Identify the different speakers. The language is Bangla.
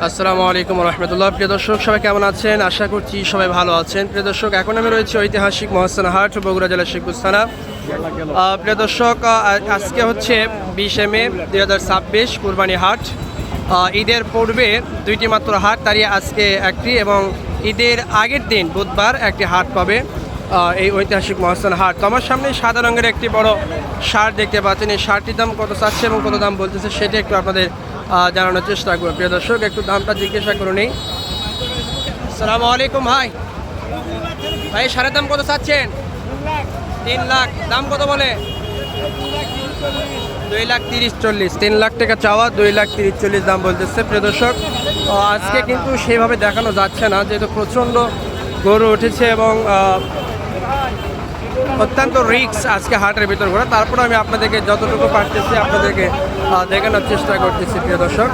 Speaker 1: আসসালামু আলাইকুম রহমতুল্লাহ। প্রিয় দর্শক, সবাই কেমন আছেন? আশা করছি সবাই ভালো আছেন। প্রিয় দর্শক, এখন আমি রয়েছি ঐতিহাসিক মহাস্থান হাট, বগুড়া জেলার শেখপুর থানা। প্রিয় দর্শক, আজকে হচ্ছে 20 মে 2026 কুরবানি হাট। ঈদের পূর্বে দুইটি মাত্র হাট, তারই আজকে একটি, এবং ঈদের আগের দিন বুধবার একটি হাট পাবে এই ঐতিহাসিক মহাস্থান হাট। তো আমার সামনে সাদা রঙের একটি বড় শার্ট দেখতে পাচ্ছেন। এই শার্টটির দাম কত চাচ্ছে এবং কত দাম বলতেছে সেটা একটু আপনাদের জানানোর চেষ্টা করবো। প্রিয় দর্শক, একটু দামটা জিজ্ঞাসা করে নেই। আসসালামু আলাইকুম ভাই। ভাই, শার্টের দাম কত চাচ্ছেন? 3 লাখ। দাম কত বলে? 2,30,40। 3 লাখ টাকা চাওয়া, 2,30,40 দাম বলতেছে। প্রিয় দর্শক, আজকে কিন্তু সেইভাবে দেখানো যাচ্ছে না, যেহেতু প্রচণ্ড গরু উঠেছে এবং অত্যন্ত রিস্ক আজকে হাটের ভিতর ঘোরা। তারপরে আমি আপনাদেরকে যতটুকু পারতেছি আপনাদেরকে দেখানোর চেষ্টা করতেছি। প্রিয় দর্শক,